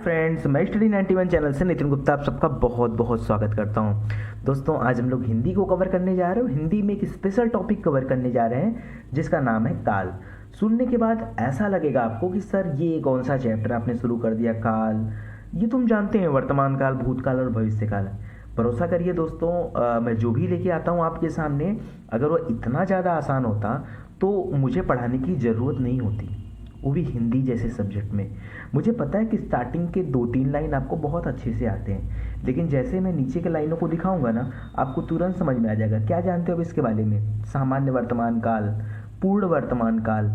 Friends, मैं study 91 channel से नितिन गुप्ता आप सबका बहुत बहुत स्वागत करता हूं। दोस्तों, आज हम लोग हिंदी को कवर करने जा रहे हो। हिंदी में एक स्पेशल टॉपिक कवर करने जा रहे हैं जिसका नाम है काल। सुनने के बाद ऐसा लगेगा आपको कि सर ये कौन सा चैप्टर आपने शुरू कर दिया, काल। ये तुम जानते हैं, वर्तमान काल, भूतकाल और भविष्य काल। भरोसा करिए दोस्तों, मैं जो भी लेके आता हूँ आपके सामने, अगर वो इतना ज़्यादा आसान होता तो मुझे पढ़ाने की ज़रूरत नहीं होती, वो भी हिंदी जैसे सब्जेक्ट में। मुझे पता है कि स्टार्टिंग के 2-3 लाइन आपको बहुत अच्छे से आते हैं, लेकिन जैसे मैं नीचे के लाइनों को दिखाऊंगा ना, आपको तुरंत समझ में आ जाएगा। क्या जानते हो अब इसके बारे में? सामान्य वर्तमान काल, पूर्ण वर्तमान काल,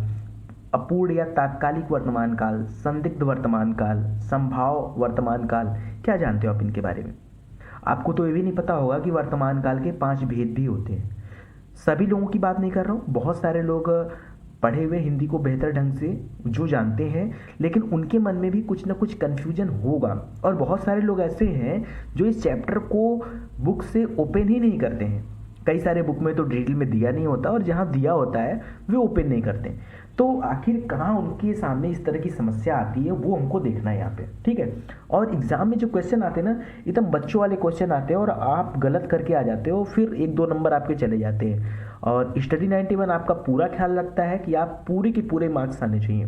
अपूर्ण या तात्कालिक वर्तमान काल, संदिग्ध वर्तमान काल, संभाव वर्तमान काल। क्या जानते हो आप इनके बारे में? आपको तो ये भी नहीं पता होगा कि वर्तमान काल के 5 भेद भी होते हैं। सभी लोगों की बात नहीं कर रहा हूँ, बहुत सारे लोग पढ़े हुए हिंदी को बेहतर ढंग से जो जानते हैं, लेकिन उनके मन में भी कुछ ना कुछ कन्फ्यूजन होगा। और बहुत सारे लोग ऐसे हैं जो इस चैप्टर को बुक से ओपन ही नहीं करते हैं। कई सारे बुक में तो डिटेल में दिया नहीं होता, और जहाँ दिया होता है वे ओपन नहीं करते। तो आखिर कहाँ उनके सामने इस तरह की समस्या आती है, वो हमको देखना है यहाँ पे, ठीक है। और एग्जाम में जो क्वेश्चन आते हैं ना, एकदम बच्चों वाले क्वेश्चन आते हैं और आप गलत करके आ जाते हो, फिर 1-2 नंबर आपके चले जाते हैं। और स्टडी 91 आपका पूरा ख्याल रखता है कि आप पूरे के पूरे मार्क्स आने चाहिए।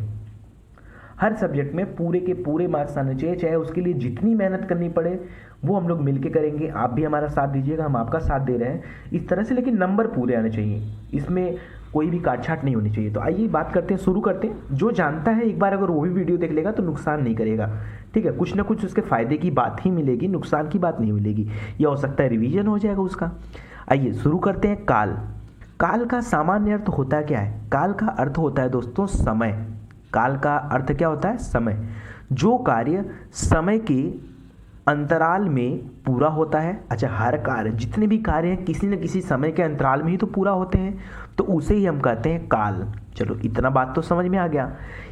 हर सब्जेक्ट में पूरे के पूरे मार्क्स आने चाहिए, चाहे उसके लिए जितनी मेहनत करनी पड़े वो हम लोग मिलके करेंगे। आप भी हमारा साथ दीजिएगा, हम आपका साथ दे रहे हैं इस तरह से, लेकिन नंबर पूरे आने चाहिए, इसमें कोई भी काटछाट नहीं होनी चाहिए। तो आइए बात करते हैं, शुरू करते हैं। जो जानता है एक बार अगर वो भी वीडियो देख लेगा तो नुकसान नहीं करेगा, ठीक है। कुछ ना कुछ उसके फायदे की बात ही मिलेगी, नुकसान की बात नहीं मिलेगी। यह हो सकता है रिवीजन हो जाएगा उसका। आइए शुरू करते हैं। काल। काल का सामान्य अर्थ होता है क्या है? काल का अर्थ होता है दोस्तों समय। काल का अर्थ क्या होता है? समय। जो कार्य समय के अंतराल में पूरा होता है। अच्छा, हर कार्य, जितने भी कार्य हैं किसी न किसी समय के अंतराल में ही तो पूरा होते हैं, तो उसे ही हम कहते हैं काल। चलो, इतना बात तो समझ में आ गया।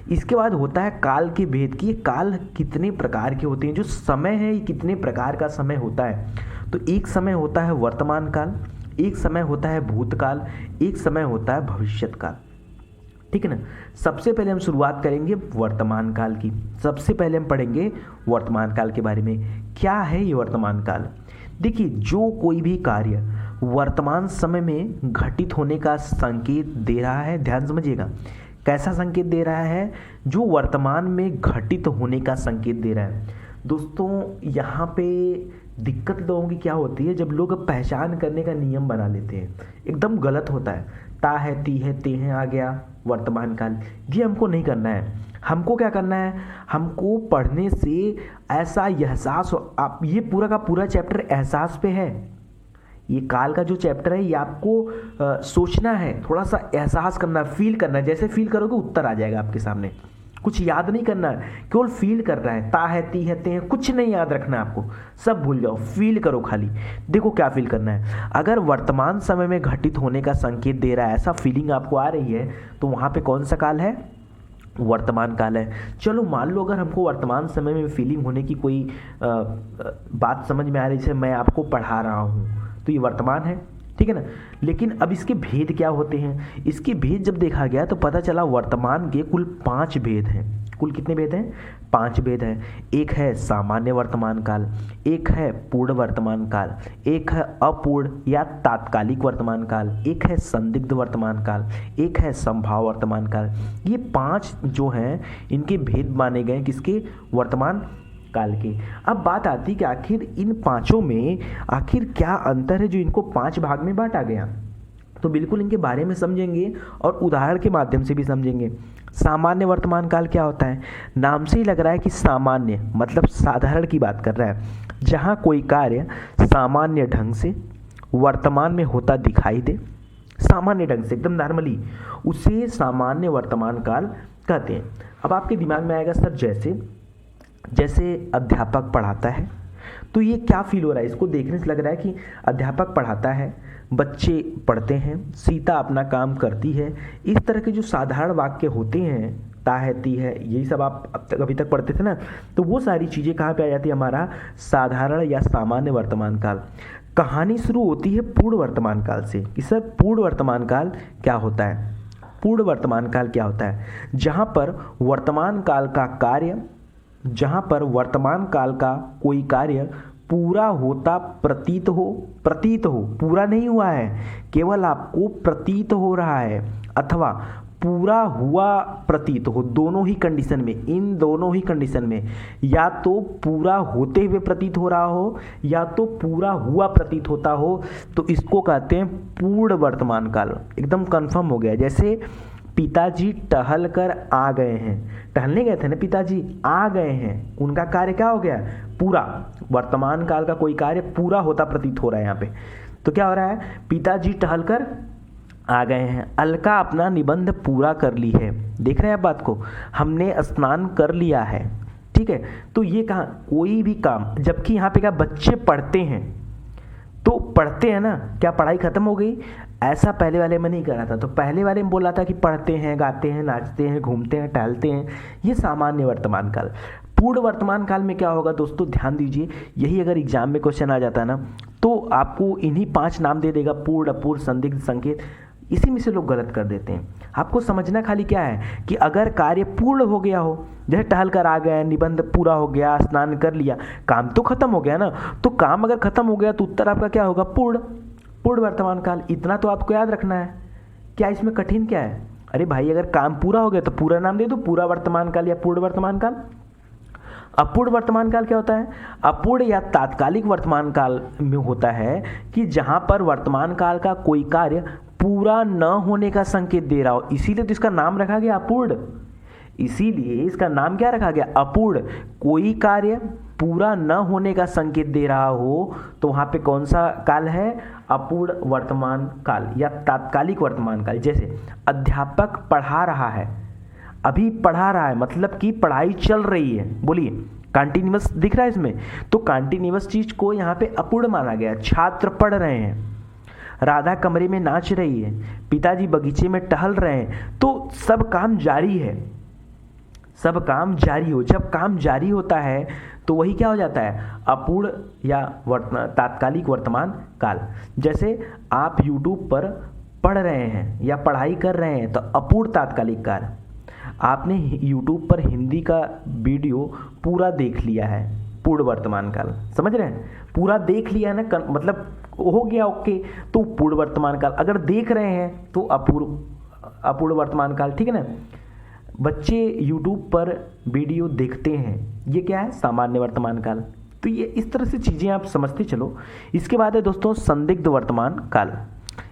इसके बाद होता है काल के भेद की। काल कितने प्रकार के होते हैं? जो समय है ये कितने प्रकार का समय होता है? तो एक समय होता है वर्तमान काल, एक समय होता है भूतकाल, एक समय होता है भविष्यत काल, ठीक है ना। सबसे पहले हम शुरुआत करेंगे वर्तमान काल की। सबसे पहले हम पढ़ेंगे वर्तमान काल के बारे में। क्या है ये वर्तमान काल? देखिए, जो कोई भी कार्य वर्तमान समय में घटित होने का संकेत दे रहा है, ध्यान समझिएगा, कैसा संकेत दे रहा है? जो वर्तमान में घटित होने का संकेत दे रहा है। दोस्तों, यहाँ पे दिक्कत लोगों की क्या होती है, जब लोग पहचान करने का नियम बना लेते हैं, एकदम गलत होता है। ता है, ती है, ते हैं आ गया वर्तमान काल। ये हमको नहीं करना है। हमको क्या करना है? हमको पढ़ने से ऐसा एहसास आप, ये पूरा का पूरा चैप्टर एहसास पे है। ये काल का जो चैप्टर है ये आपको सोचना है, थोड़ा सा एहसास करना, फील करना। जैसे फील करोगे उत्तर आ जाएगा आपके सामने। कुछ याद नहीं करना है, केवल फील कर रहा है। ता है, ती है, ते हैं, कुछ नहीं याद रखना है आपको, सब भूल जाओ, फील करो खाली। देखो क्या फील करना है। अगर वर्तमान समय में घटित होने का संकेत दे रहा है, ऐसा फीलिंग आपको आ रही है, तो वहाँ पे कौन सा काल है? वर्तमान काल है। चलो, मान लो अगर हमको वर्तमान समय में फीलिंग होने की कोई बात समझ में आ रही है, जैसे मैं आपको पढ़ा रहा हूँ, तो ये वर्तमान है, ठीक है ना। लेकिन अब इसके भेद क्या होते हैं? इसके भेद जब देखा गया तो पता चला वर्तमान के कुल 5 भेद हैं। कुल कितने भेद हैं? 5 भेद हैं। एक है सामान्य वर्तमान काल, एक है पूर्ण वर्तमान काल, एक है अपूर्ण या तात्कालिक वर्तमान काल, एक है संदिग्ध वर्तमान काल, एक है संभाव वर्तमान काल। ये 5 जो हैं इनके भेद माने गए किसके? वर्तमान काल के। अब बात आती कि आखिर इन 5 में आखिर क्या अंतर है जो इनको 5 भाग में बांटा गया। तो बिल्कुल इनके बारे में समझेंगे और उदाहरण के माध्यम से भी समझेंगे। सामान्य वर्तमान काल क्या होता है? नाम से ही लग रहा है कि सामान्य मतलब साधारण की बात कर रहा है, जहाँ कोई कार्य सामान्य ढंग से वर्तमान में होता दिखाई दे, सामान्य ढंग से एकदम नॉर्मली, उसे सामान्य वर्तमान काल कहते हैं। अब आपके दिमाग में आएगा, सर जैसे अध्यापक पढ़ाता है, तो ये क्या फील हो रहा है? इसको देखने से लग रहा है कि अध्यापक पढ़ाता है, बच्चे पढ़ते हैं, सीता अपना काम करती है। इस तरह के जो साधारण वाक्य होते हैं, ता है, ती है, यही सब आप अभी तक पढ़ते थे ना, तो वो सारी चीज़ें कहाँ पे आ जाती है? हमारा साधारण या सामान्य वर्तमान काल। कहानी शुरू होती है पूर्ण वर्तमान काल से कि सर पूर्ण वर्तमान काल क्या होता है? पूर्ण वर्तमान काल क्या होता है? जहाँ पर वर्तमान काल का कार्य जहाँ पर वर्तमान काल का कोई कार्य पूरा होता प्रतीत हो, पूरा नहीं हुआ है, केवल आपको प्रतीत हो रहा है, अथवा पूरा हुआ प्रतीत हो, दोनों ही कंडीशन में, इन दोनों ही कंडीशन में, या तो पूरा होते हुए प्रतीत हो रहा हो या तो पूरा हुआ प्रतीत होता हो, तो इसको कहते हैं पूर्ण वर्तमान काल। एकदम कंफर्म हो गया। जैसे पिताजी टहल कर आ गए हैं, टहलने गए थे ना पिताजी, आ गए हैं, उनका कार्य क्या हो गया? पूरा। वर्तमान काल का कोई कार्य पूरा होता प्रतीत हो रहा है यहाँ पे, तो क्या हो रहा है? पिताजी टहल कर आ गए हैं। अलका अपना निबंध पूरा कर ली है। देख रहे हैं आप बात को? हमने स्नान कर लिया है, ठीक है। तो ये कहा कोई भी काम, जबकि यहाँ पे क्या बच्चे पढ़ते हैं, तो पढ़ते हैं ना, क्या पढ़ाई खत्म हो गई? ऐसा पहले वाले में नहीं कर रहा था। तो पहले वाले में बोला था कि पढ़ते हैं, गाते हैं, नाचते हैं, घूमते हैं, टहलते हैं, ये सामान्य वर्तमान काल। पूर्ण वर्तमान काल में क्या होगा दोस्तों, ध्यान दीजिए, यही अगर एग्जाम में क्वेश्चन आ जाता है ना, तो आपको इन्हीं 5 नाम दे देगा, पूर्ण, अपूर्ण, संदिग्ध, संकेत। इसी में से लोग गलत कर देते हैं। आपको समझना खाली क्या है कि अगर कार्य पूर्ण हो गया हो, जैसे टहल कर आ गए, निबंध पूरा हो गया, स्नान कर लिया, काम तो खत्म हो गया ना, तो काम अगर खत्म हो गया तो उत्तर आपका क्या होगा? पूर्ण वर्तमान काल। इतना तो आपको याद रखना है। क्या इसमें कठिन क्या है? अरे भाई, अगर काम पूरा हो गया तो पूरा नाम दे दो, पूरा वर्तमान काल या पूर्ण वर्तमान काल। अपूर्ण वर्तमान काल क्या होता है? अपूर्ण या तात्कालिक वर्तमान काल में होता है कि जहां पर वर्तमान काल का कोई कार्य पूरा न होने का संकेत दे रहा हो, इसीलिए तो इसका नाम रखा गया अपूर्ण। इसीलिए इसका नाम क्या रखा गया? अपूर्ण। कोई कार्य पूरा न होने का संकेत दे रहा हो तो वहां पे कौन सा काल है? अपूर्ण वर्तमान काल या तात्कालिक वर्तमान काल। जैसे अध्यापक पढ़ा रहा है, अभी पढ़ा रहा है मतलब कि पढ़ाई चल रही है। बोलिए, कंटिन्यूअस दिख रहा है इसमें, तो कंटिन्यूअस चीज को यहाँ पे अपूर्ण माना गया। छात्र पढ़ रहे हैं, राधा कमरे में नाच रही है, पिताजी बगीचे में टहल रहे हैं, तो सब काम जारी है, सब काम जारी हो। जब काम जारी होता है तो वही क्या हो जाता है? अपूर्ण या तात्कालिक वर्तमान काल। जैसे आप YouTube पर पढ़ रहे हैं या पढ़ाई कर रहे हैं, तो अपूर्ण तात्कालिक काल। आपने YouTube पर हिंदी का वीडियो पूरा देख लिया है, पूर्ण वर्तमान काल। समझ रहे हैं? पूरा देख लिया है ना, मतलब हो गया ओके, तो पूर्ण वर्तमान काल। अगर देख रहे हैं तो अपूर्ण वर्तमान काल, ठीक है ना। बच्चे YouTube पर वीडियो देखते हैं, ये क्या है? सामान्य वर्तमान काल। तो ये इस तरह से चीज़ें आप समझते चलो। इसके बाद है दोस्तों संदिग्ध वर्तमान काल।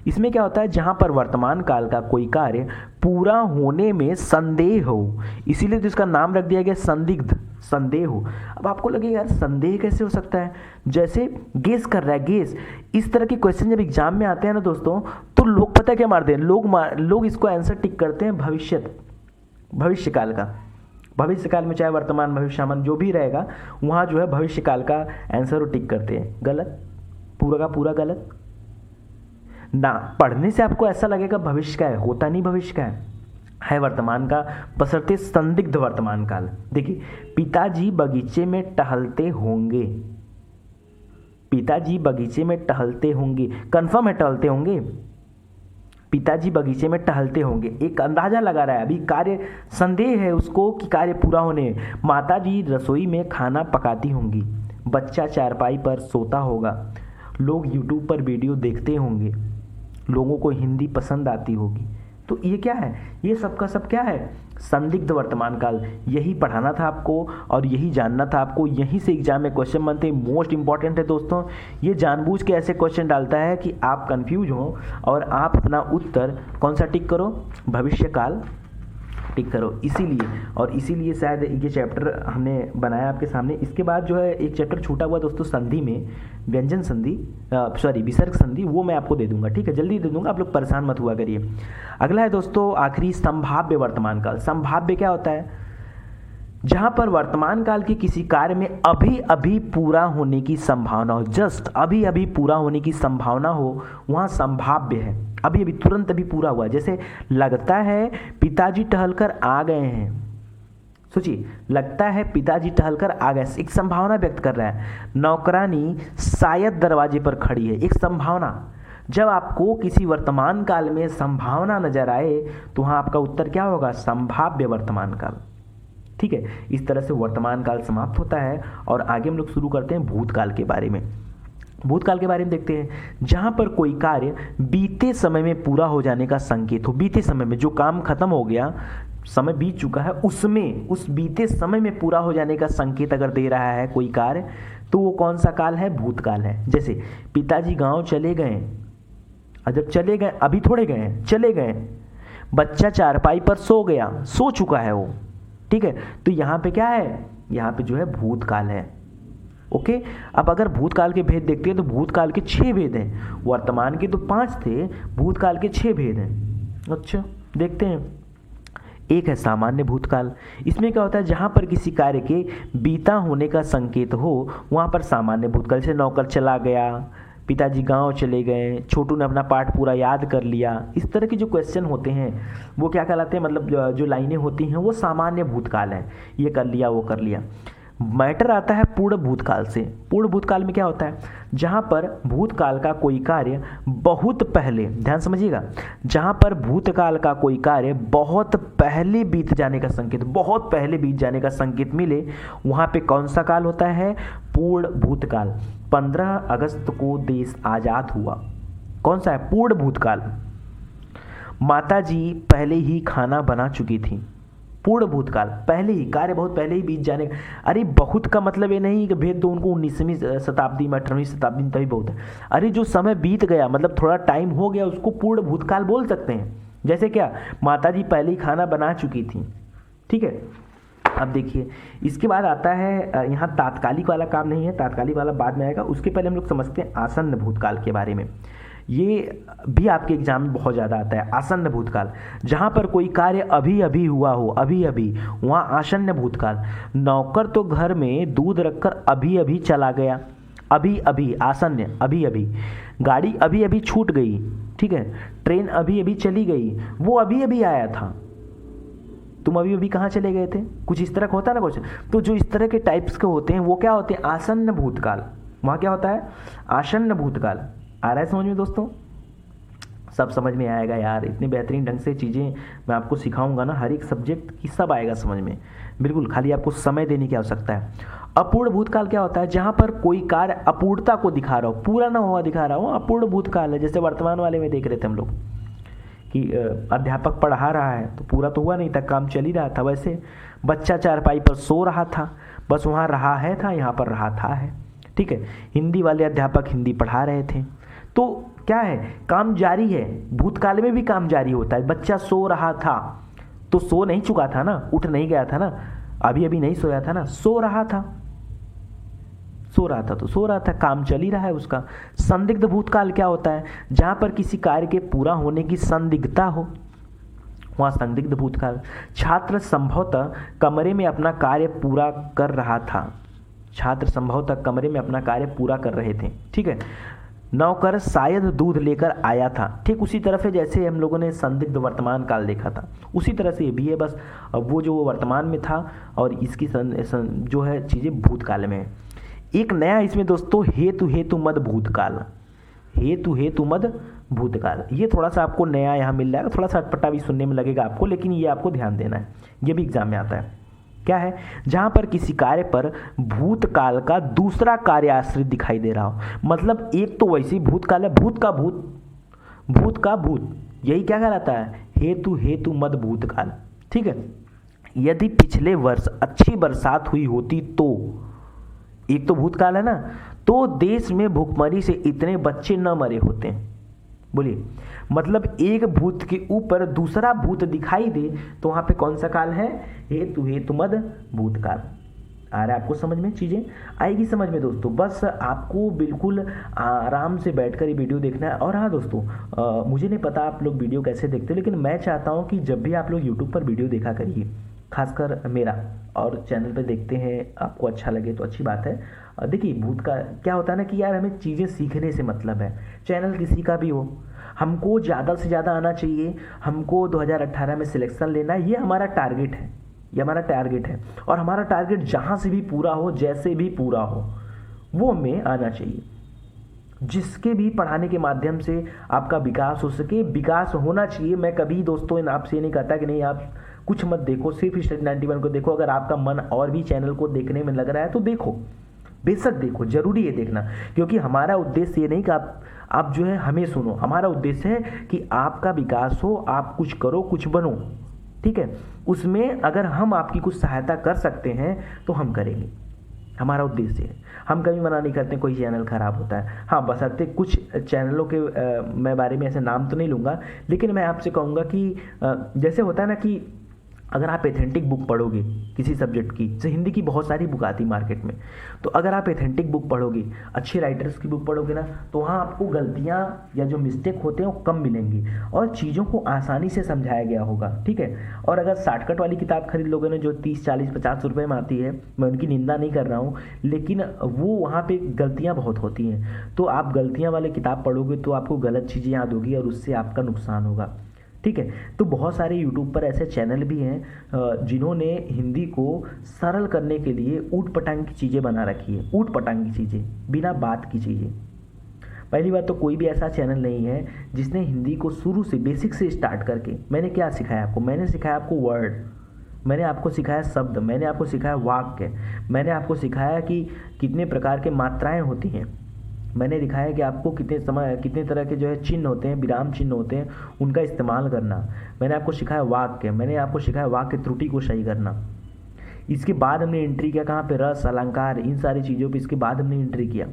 इसमें क्या होता है? जहां पर वर्तमान काल का कोई कार्य पूरा होने में संदेह हो, इसीलिए तो इसका नाम रख दिया गया संदिग्ध, संदेह हो। अब आपको लगेगा यार संदेह कैसे हो सकता है? जैसे गेस कर रहा है, गेस। इस तरह के क्वेश्चन जब एग्जाम में आते हैं ना दोस्तों, तो लोग पता है क्या मारते हैं? लोग इसको आंसर टिक करते हैं भविष्य काल का। भविष्य काल में चाहे वर्तमान, भविष्यमान जो भी रहेगा, वहाँ जो है भविष्य काल का आंसर वो टिक करते हैं। गलत, पूरा का पूरा गलत ना। पढ़ने से आपको ऐसा लगेगा भविष्य का है, होता नहीं भविष्य का है वर्तमान का, बशर्ते संदिग्ध वर्तमान काल। देखिए, पिताजी बगीचे में टहलते होंगे, पिताजी बगीचे में टहलते होंगे, कंफर्म है टहलते होंगे। पिताजी बगीचे में टहलते होंगे, एक अंदाजा लगा रहा है, अभी कार्य संदेह है उसको कि कार्य पूरा होने। माताजी रसोई में खाना पकाती होंगी, बच्चा चारपाई पर सोता होगा, लोग YouTube पर वीडियो देखते होंगे, लोगों को हिंदी पसंद आती होगी। तो ये क्या है? ये सब का सब क्या है? संदिग्ध वर्तमान काल। यही पढ़ाना था आपको और यही जानना था आपको। यहीं से एग्जाम में क्वेश्चन बनते हैं। मोस्ट इंपॉर्टेंट है दोस्तों, ये जानबूझ के ऐसे क्वेश्चन डालता है कि आप कंफ्यूज हो और आप अपना उत्तर कौन सा टिक करो? भविष्य काल टिक करो। इसीलिए शायद ये चैप्टर हमने बनाया आपके सामने। इसके बाद जो है एक चैप्टर छूटा हुआ दोस्तों संधि में, व्यंजन संधि, विसर्ग संधि, वो मैं आपको दे दूंगा, ठीक है, जल्दी दे दूंगा, आप लोग परेशान मत हुआ करिए। अगला है दोस्तों आखिरी संभाव्य वर्तमान काल। संभाव्य क्या होता है? जहां पर वर्तमान काल के किसी कार्य में अभी अभी पूरा होने की संभावना हो, जस्ट अभी अभी पूरा होने की संभावना हो, वहां संभाव्य है। अभी अभी तुरंत अभी पूरा हुआ। जैसे लगता है पिताजी टहलकर आ गए हैं, सोचिए, लगता है पिताजी टहलकर आ गए, एक संभावना व्यक्त कर रहा है। नौकरानी शायद दरवाजे पर खड़ी है, एक संभावना। जब आपको किसी वर्तमान काल में संभावना नजर आए तो वहां आपका उत्तर क्या होगा? संभाव्य वर्तमान काल, ठीक है, इस तरह से वर्तमान काल समाप्त होता है और आगे हम लोग शुरू करते हैं भूतकाल के बारे में। भूतकाल के बारे में देखते हैं, जहाँ पर कोई कार्य बीते समय में पूरा हो जाने का संकेत हो। बीते समय में जो काम खत्म हो गया, समय बीत चुका है, उसमें उस बीते समय में पूरा हो जाने का संकेत अगर दे रहा है कोई कार्य, तो वो कौन सा काल है? भूतकाल है। जैसे पिताजी गांव चले गए, और जब चले गए, अभी थोड़े गए हैं, चले गए। बच्चा चारपाई पर सो गया, सो चुका है वो, ठीक है। तो यहाँ पे क्या है? यहाँ पे जो है भूतकाल है। ओके, अब अगर भूतकाल के भेद देखते हैं तो भूतकाल के 6 भेद हैं। वर्तमान के तो 5 थे, भूतकाल के 6 भेद हैं। अच्छा, देखते हैं। एक है सामान्य भूतकाल। इसमें क्या होता है? जहाँ पर किसी कार्य के बीता होने का संकेत हो, वहाँ पर सामान्य भूतकाल। जैसे नौकर चला गया, पिताजी गांव चले गए, छोटू ने अपना पाठ पूरा याद कर लिया। इस तरह के जो क्वेश्चन होते हैं वो क्या कहलाते हैं? मतलब जो लाइनें होती हैं वो सामान्य भूतकाल है। ये कर लिया, वो कर लिया। मैटर आता है पूर्ण भूतकाल से। पूर्ण भूतकाल में क्या होता है? जहाँ पर भूतकाल का कोई कार्य बहुत पहले, ध्यान समझिएगा, जहाँ पर भूतकाल का कोई कार्य बहुत पहले बीत जाने का संकेत, बहुत पहले बीत जाने का संकेत मिले, वहाँ पे कौन सा काल होता है? पूर्ण भूतकाल। 15 अगस्त को देश आज़ाद हुआ, कौन सा है? पूर्ण भूतकाल। माताजी पहले ही खाना बना चुकी थी, पूर्ण भूतकाल। पहले ही, कार्य बहुत पहले ही बीत जाने। अरे बहुत का मतलब ये नहीं कि भेज दो उनको 19वीं शताब्दी में, 18वीं शताब्दी में, तभी बहुत है। अरे जो समय बीत गया, मतलब थोड़ा टाइम हो गया, उसको पूर्ण भूतकाल बोल सकते हैं। जैसे क्या? माताजी पहले ही खाना बना चुकी थी, ठीक है। अब देखिए, इसके बाद आता है यहाँ तात्कालिक वाला काम नहीं है, तात्कालिक वाला बाद में आएगा। उसके पहले हम लोग समझते हैं आसन्न भूतकाल के बारे में। ये भी आपके एग्जाम में बहुत ज़्यादा आता है। आसन्न भूतकाल, जहाँ पर कोई कार्य अभी अभी हुआ हो, अभी अभी, वहाँ आसन्न भूतकाल। नौकर तो घर में दूध रखकर अभी अभी चला गया, अभी अभी, आसन्न, अभी अभी। गाड़ी अभी अभी छूट गई, ठीक है। ट्रेन अभी अभी चली गई, वो अभी अभी आया था, तुम अभी अभी कहाँ चले गए थे, कुछ इस तरह का होता है ना कुछ। तो जो इस तरह के टाइप्स के होते हैं वो क्या होते हैं? आसन्न भूतकाल। वहाँ क्या होता है? आसन्न भूतकाल। आ रहा है समझ में दोस्तों? सब समझ में आएगा यार, इतनी बेहतरीन ढंग से चीज़ें मैं आपको सिखाऊंगा ना, हर एक सब्जेक्ट की सब आएगा समझ में, बिल्कुल। खाली आपको समय देने की आवश्यकता है। अपूर्ण भूतकाल क्या होता है? जहाँ पर कोई कार्य अपूर्णता को दिखा रहा हो, पूरा ना हुआ दिखा रहा हो, अपूर्ण भूतकाल है। जैसे वर्तमान वाले में देख रहे थे हम लोग कि अध्यापक पढ़ा रहा है तो पूरा तो हुआ नहीं था, काम चल ही रहा था। वैसे बच्चा चारपाई पर सो रहा था, बस वहाँ रहा है था, यहाँ पर रहा था है, ठीक है। हिंदी वाले अध्यापक हिंदी पढ़ा रहे थे, तो क्या है? काम जारी है। भूतकाल में भी काम जारी होता है। बच्चा सो रहा था तो सो नहीं चुका था ना, उठ नहीं गया था ना, अभी अभी नहीं सोया था ना, सो रहा था, सो रहा था तो सो रहा था, काम चल ही रहा है उसका। संदिग्ध भूतकाल क्या होता है? जहाँ पर किसी कार्य के पूरा होने की संदिग्धता हो, वहाँ संदिग्ध भूतकाल। छात्र संभवतः कमरे में अपना कार्य पूरा कर रहा था, छात्र संभवतः कमरे में अपना कार्य पूरा कर रहे थे, ठीक है। नौकर शायद दूध लेकर आया था, ठीक उसी तरह से जैसे हम लोगों ने संदिग्ध वर्तमान काल देखा था, उसी तरह से ये भी है। बस वो जो वर्तमान में था और इसकी जो है चीज़ें भूतकाल में है। एक नया इसमें दोस्तों हेतु हेतु मद भूतकाल, हेतु हेतु मद भूतकाल, ये थोड़ा सा आपको नया यहाँ मिल जाएगा, थोड़ा सा अटपटा भी सुनने में लगेगा आपको, लेकिन ये आपको ध्यान देना है, ये भी एग्जाम में आता है। क्या है? जहाँ पर किसी कार्य पर भूतकाल का दूसरा कार्य आश्रित दिखाई दे रहा हो। मतलब एक तो वैसे ही भूतकाल है, भूत का भूत, भूत का भूत, यही क्या कहलाता है? हेतु हेतु मद भूतकाल, ठीक है। यदि पिछले वर्ष अच्छी बरसात हुई होती तो, एक तो भूतकाल है ना, तो देश में भूखमरी से इतने बच्चे न मरे होते। बोलिए, मतलब एक भूत के ऊपर दूसरा भूत दिखाई दे तो वहाँ पे कौन सा काल है? हेतु हेतु मद भूतकाल। आ रहा है आपको समझ में? चीज़ें आएगी समझ में दोस्तों, बस आपको बिल्कुल आराम से बैठकर ये वीडियो देखना है। और हाँ दोस्तों, मुझे नहीं पता आप लोग वीडियो कैसे देखते हो, लेकिन मैं चाहता हूँ कि जब भी आप लोग यूट्यूब पर वीडियो देखा करिए, खासकर मेरा और चैनल पे देखते हैं, आपको अच्छा लगे तो अच्छी बात है। देखिए, भूत का क्या होता है ना कि यार हमें चीज़ें सीखने से मतलब है, चैनल किसी का भी हो, हमको ज़्यादा से ज़्यादा आना चाहिए, हमको 2018 में सिलेक्शन लेना है, ये हमारा टारगेट है, ये हमारा टारगेट है। और हमारा टारगेट जहाँ से भी पूरा हो, जैसे भी पूरा हो, वो हमें आना चाहिए। जिसके भी पढ़ाने के माध्यम से आपका विकास हो सके, विकास होना चाहिए। मैं कभी दोस्तों आपसे ये नहीं कहता कि नहीं आप कुछ मत देखो, सिर्फ स्टडी 91 को देखो। अगर आपका मन और भी चैनल को देखने में लग रहा है तो देखो, बेशक देखो, जरूरी है देखना, क्योंकि हमारा उद्देश्य ये नहीं कि आप जो है हमें सुनो, हमारा उद्देश्य है कि आपका विकास हो, आप कुछ करो, कुछ बनो, ठीक है। उसमें अगर हम आपकी कुछ सहायता कर सकते हैं तो हम करेंगे, हमारा उद्देश्य है। हम कभी मना नहीं करते कोई चैनल खराब होता है, हाँ बशर्ते कुछ चैनलों के मैं बारे में ऐसे नाम तो नहीं लूँगा, लेकिन मैं आपसे कहूँगा कि जैसे होता है ना कि अगर आप एथेंटिक बुक पढ़ोगे किसी सब्जेक्ट की, जैसे हिंदी की बहुत सारी बुक आती मार्केट में, तो अगर आप एथेंटिक बुक पढ़ोगे, अच्छे राइटर्स की बुक पढ़ोगे ना, तो वहाँ आपको गलतियाँ या जो मिस्टेक होते हैं वो कम मिलेंगी और चीज़ों को आसानी से समझाया गया होगा, ठीक है। और अगर शॉर्टकट वाली किताब खरीद लोगे ना, जो 30, 40, 50 रुपये में आती है, मैं उनकी निंदा नहीं कर रहा हूँ, लेकिन वो वहाँ पर गलतियाँ बहुत होती हैं, तो आप गलतियाँ वाली किताब पढ़ोगे तो आपको गलत चीज़ें याद होगी और उससे आपका नुकसान होगा, ठीक है। तो बहुत सारे यूट्यूब पर ऐसे चैनल भी हैं जिन्होंने हिंदी को सरल करने के लिए ऊट पटांग की चीज़ें बना रखी है, ऊट पटांग की चीज़ें, बिना बात की चीज़ें। पहली बात तो कोई भी ऐसा चैनल नहीं है जिसने हिंदी को शुरू से बेसिक से स्टार्ट करके, मैंने क्या सिखाया आपको, मैंने सिखाया आपको वर्ड, मैंने आपको सिखाया शब्द, मैंने आपको सिखाया वाक्य, मैंने आपको सिखाया कि कितने प्रकार के मात्राएँ होती हैं, मैंने दिखाया कि आपको कितने तरह के जो है चिन्ह होते हैं, विराम चिन्ह होते हैं, उनका इस्तेमाल करना। मैंने आपको सिखाया वाक्य, मैंने आपको सिखाया वाक्य त्रुटि को सही करना। इसके बाद हमने एंट्री किया कहाँ पे, रस, अलंकार, इन सारी चीज़ों पे इसके बाद हमने एंट्री किया,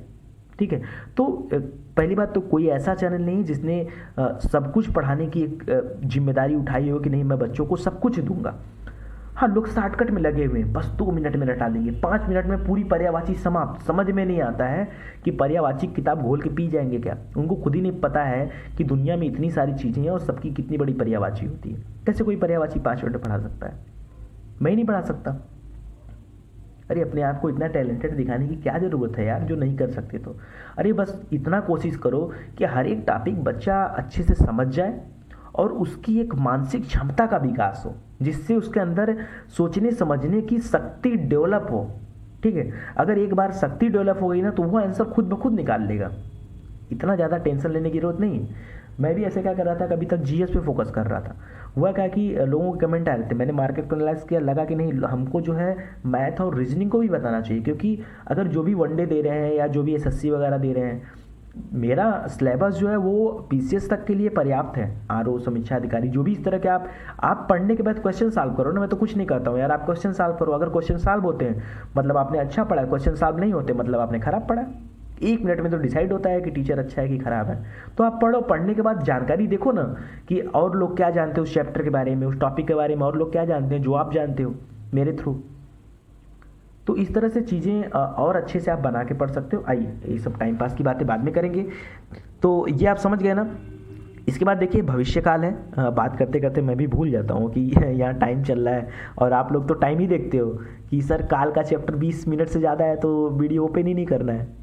ठीक है। तो पहली बात तो कोई ऐसा चैनल नहीं जिसने सब कुछ पढ़ाने की एक जिम्मेदारी उठाई हो कि नहीं मैं बच्चों को सब कुछ दूंगा। हाँ, लोग शॉर्टकट में लगे हुए हैं, बस 2 मिनट में रटा देंगे, 5 मिनट में पूरी पर्यायवाची समाप्त। समझ में नहीं आता है कि पर्यायवाची किताब घोल के पी जाएंगे क्या, उनको खुद ही नहीं पता है कि दुनिया में इतनी सारी चीज़ें हैं और सबकी कितनी बड़ी पर्यायवाची होती है। कैसे कोई पर्यायवाची 5 मिनट में पढ़ा सकता है? मैं ही नहीं पढ़ा सकता। अरे अपने आप को इतना टैलेंटेड दिखाने की क्या ज़रूरत है यार, जो नहीं कर सकते तो। अरे बस इतना कोशिश करो कि हर एक टॉपिक बच्चा अच्छे से समझ जाए और उसकी एक मानसिक क्षमता का विकास हो, जिससे उसके अंदर सोचने समझने की शक्ति डेवलप हो, ठीक है। अगर एक बार शक्ति डेवलप हो गई ना तो वो आंसर खुद ब खुद निकाल लेगा, इतना ज़्यादा टेंशन लेने की जरूरत नहीं है। मैं भी ऐसे क्या कर रहा था, कभी तक जीएस पे फोकस कर रहा था। हुआ क्या कि लोगों के कमेंट आ रहे थे, मैंने मार्केट को एनालाइज किया, लगा कि नहीं हमको जो है मैथ और रीजनिंग को भी बताना चाहिए, क्योंकि अगर जो भी वनडे दे रहे हैं या जो भी एसएससी वगैरह दे रहे हैं, मेरा सिलेबस जो है वो पीसीएस तक के लिए पर्याप्त है। आरओ, समीक्षा अधिकारी, जो भी इस तरह के आप पढ़ने के बाद क्वेश्चन सॉल्व करो ना। मैं तो कुछ नहीं करता हूँ यार, आप क्वेश्चन सॉल्व करो। अगर क्वेश्चन सॉल्व होते हैं मतलब आपने अच्छा पढ़ा, क्वेश्चन सॉल्व नहीं होते मतलब आपने खराब पढ़ा। 1 मिनट में तो डिसाइड होता है कि टीचर अच्छा है कि खराब है। तो आप पढ़ो, पढ़ने के बाद जानकारी देखो ना कि और लोग क्या जानते हो उस चैप्टर के बारे में, उस टॉपिक के बारे में, और लोग क्या जानते हैं जो आप जानते हो मेरे थ्रू। तो इस तरह से चीज़ें और अच्छे से आप बना के पढ़ सकते हो। आइए ये सब टाइम पास की बातें बाद में करेंगे। तो ये आप समझ गए ना। इसके बाद देखिए भविष्यकाल है। बात करते करते मैं भी भूल जाता हूँ कि यहाँ टाइम चल रहा है और आप लोग तो टाइम ही देखते हो कि सर काल का चैप्टर 20 मिनट से ज़्यादा है तो वीडियो ओपन ही नहीं करना है।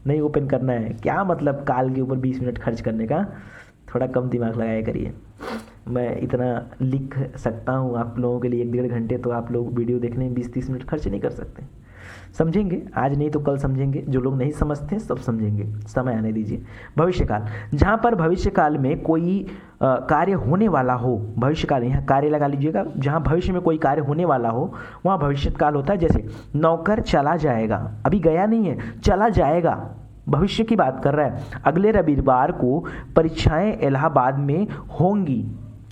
नहीं ओपन करना है, क्या मतलब काल के ऊपर 20 मिनट खर्च करने का। थोड़ा कम दिमाग लगाया करिए। मैं इतना लिख सकता हूँ आप लोगों के लिए 1-1.5 घंटे, तो आप लोग वीडियो देखने में 20-30 मिनट खर्च नहीं कर सकते। समझेंगे, आज नहीं तो कल समझेंगे। जो लोग नहीं समझते सब समझेंगे, समय आने दीजिए। भविष्यकाल, जहाँ पर भविष्यकाल में कोई कार्य होने वाला हो, भविष्यकाल यहाँ कार्य लगा लीजिएगा, जहाँ भविष्य में कोई कार्य होने वाला हो वहाँ भविष्यकाल होता है। जैसे नौकर चला जाएगा, अभी गया नहीं है, चला जाएगा, भविष्य की बात कर रहा है। अगले रविवार को परीक्षाएं इलाहाबाद में होंगी,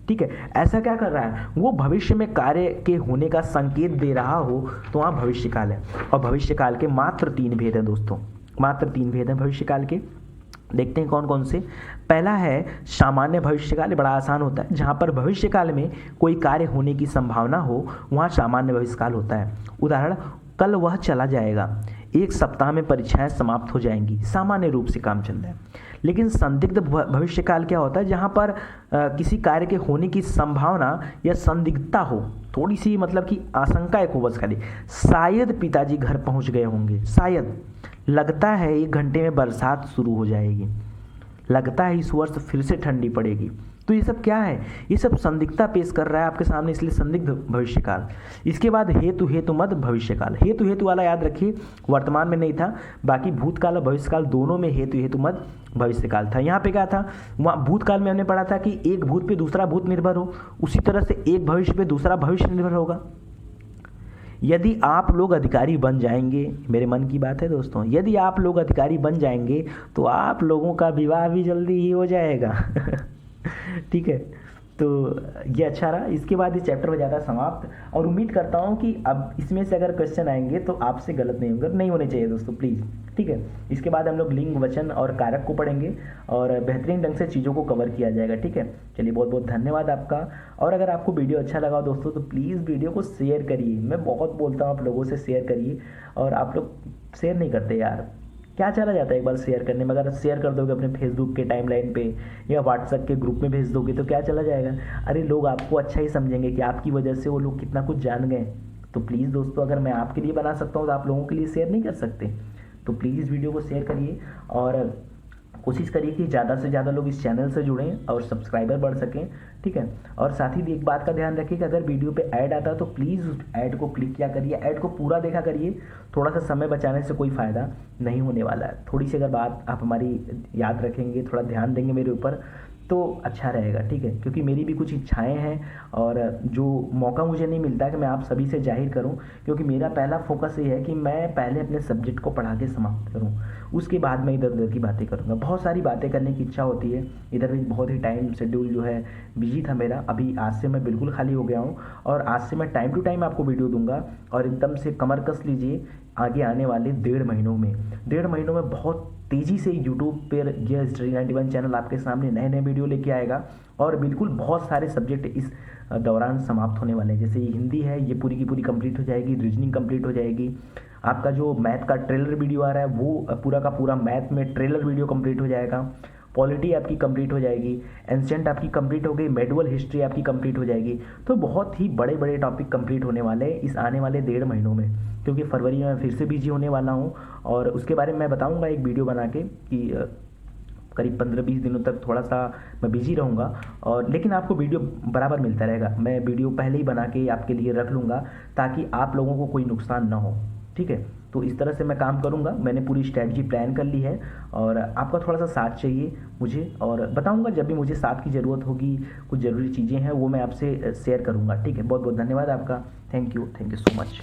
ठीक है। ऐसा क्या कर रहा है, वो भविष्य में कार्य के होने का संकेत दे रहा हो तो वहाँ भविष्यकाल है। और भविष्यकाल के मात्र 3 भेद हैं दोस्तों, मात्र 3 भेद हैं भविष्यकाल के। देखते हैं कौन कौन से। पहला है सामान्य भविष्यकाल, बड़ा आसान होता है। जहाँ पर भविष्यकाल में कोई कार्य होने की संभावना हो वहाँ सामान्य भविष्यकाल होता है। उदाहरण, कल वह चला जाएगा, 1 सप्ताह में परीक्षाएं समाप्त हो जाएंगी, सामान्य रूप से काम चल रहा है। लेकिन संदिग्ध भविष्यकाल क्या होता है, जहाँ पर किसी कार्य के होने की संभावना या संदिग्धता हो, थोड़ी सी मतलब कि आशंका एक हो बस खाली। शायद पिताजी घर पहुँच गए होंगे, शायद। लगता है 1 घंटे में बरसात शुरू हो जाएगी, लगता है इस वर्ष फिर से ठंडी पड़ेगी। तो ये सब क्या है, ये सब संदिग्धता पेश कर रहा है आपके सामने, इसलिए संदिग्ध भविष्यकाल। इसके बाद हेतु हेतु मद भविष्यकाल। हेतु हेतु वाला याद रखिए, वर्तमान में नहीं था, बाकी भूतकाल और भविष्यकाल दोनों में हेतु हेतु मद भविष्यकाल था। यहाँ पे क्या था, वहाँ भूतकाल में हमने पढ़ा था कि एक भूत पे दूसरा भूत निर्भर हो, उसी तरह से एक भविष्य पे दूसरा भविष्य निर्भर होगा। यदि आप लोग अधिकारी बन जाएंगे, मेरे मन की बात है दोस्तों, यदि आप लोग अधिकारी बन जाएंगे तो आप लोगों का विवाह भी जल्दी ही हो जाएगा। ठीक है, तो ये अच्छा रहा। इसके बाद ये चैप्टर हो जाता है समाप्त, और उम्मीद करता हूँ कि अब इसमें से अगर क्वेश्चन आएंगे तो आपसे गलत नहीं होंगे, नहीं होने चाहिए दोस्तों, प्लीज़। ठीक है, इसके बाद हम लोग लिंग, वचन और कारक को पढ़ेंगे और बेहतरीन ढंग से चीज़ों को कवर किया जाएगा। ठीक है, चलिए बहुत बहुत धन्यवाद आपका। और अगर आपको वीडियो अच्छा लगा हो दोस्तों तो प्लीज़ वीडियो को शेयर करिए। मैं बहुत बोलता हूँ आप लोगों से शेयर करिए, और आप लोग शेयर नहीं करते यार, क्या चला जाता है एक बार शेयर करने में। अगर शेयर कर दोगे अपने फेसबुक के टाइमलाइन पे या व्हाट्सएप के ग्रुप में भेज दोगे तो क्या चला जाएगा। अरे लोग आपको अच्छा ही समझेंगे कि आपकी वजह से वो लोग कितना कुछ जान गए। तो प्लीज़ दोस्तों, अगर मैं आपके लिए बना सकता हूँ तो आप लोगों के लिए शेयर नहीं कर सकते। तो प्लीज़ वीडियो को शेयर करिए और कोशिश करिए कि ज़्यादा से ज़्यादा लोग इस चैनल से जुड़ें और सब्सक्राइबर बढ़ सकें। ठीक है, और साथ ही एक बात का ध्यान रखिए कि अगर वीडियो पे ऐड आता है तो प्लीज़ उस ऐड को क्लिक किया करिए, ऐड को पूरा देखा करिए। थोड़ा सा समय बचाने से कोई फ़ायदा नहीं होने वाला है। थोड़ी सी अगर बात आप हमारी याद रखेंगे, थोड़ा ध्यान देंगे मेरे ऊपर, तो अच्छा रहेगा। ठीक है, क्योंकि मेरी भी कुछ इच्छाएं हैं और जो मौका मुझे नहीं मिलता है कि मैं आप सभी से जाहिर करूं, क्योंकि मेरा पहला फोकस ये है कि मैं पहले अपने सब्जेक्ट को पढ़ा के समाप्त करूं, उसके बाद मैं इधर उधर की बातें करूंगा। बहुत सारी बातें करने की इच्छा होती है, इधर भी बहुत ही टाइम शेड्यूल जो है बिजी था मेरा। अभी आज से मैं बिल्कुल खाली हो गया हूँ और आज से मैं टाइम टू टाइम आपको वीडियो दूंगा। और एकदम से कमर कस लीजिए, आगे आने वाले 1.5 महीनों में बहुत तेज़ी से यूट्यूब पर ये स्टडी 91 चैनल आपके सामने नए नए वीडियो लेके आएगा, और बिल्कुल बहुत सारे सब्जेक्ट इस दौरान समाप्त होने वाले हैं। जैसे ये हिंदी है, ये पूरी की पूरी कंप्लीट हो जाएगी, रीजनिंग कंप्लीट हो जाएगी, आपका जो मैथ का ट्रेलर वीडियो आ रहा है वो पूरा का पूरा मैथ में ट्रेलर वीडियो कंप्लीट हो जाएगा, पॉलिटी आपकी कंप्लीट हो जाएगी, एंशिएंट आपकी कंप्लीट हो गई, मेडिवल हिस्ट्री आपकी कंप्लीट हो जाएगी। तो बहुत ही बड़े बड़े टॉपिक कंप्लीट होने वाले हैं इस आने वाले 1.5 महीनों में, क्योंकि फरवरी में मैं फिर से बिजी होने वाला हूँ और उसके बारे में मैं बताऊँगा एक वीडियो बना के कि करीब 15-20 दिनों तक थोड़ा सा मैं बिजी रहूँगा। और लेकिन आपको वीडियो बराबर मिलता रहेगा, मैं वीडियो पहले ही बना के आपके लिए रख लूँगा ताकि आप लोगों को कोई नुकसान ना हो। ठीक है, तो इस तरह से मैं काम करूँगा। मैंने पूरी स्ट्रैटेजी प्लान कर ली है और आपका थोड़ा सा साथ चाहिए मुझे, और बताऊँगा जब भी मुझे साथ की ज़रूरत होगी, कुछ ज़रूरी चीज़ें हैं वो मैं आपसे शेयर करूँगा। ठीक है, बहुत बहुत धन्यवाद आपका। Thank you so much.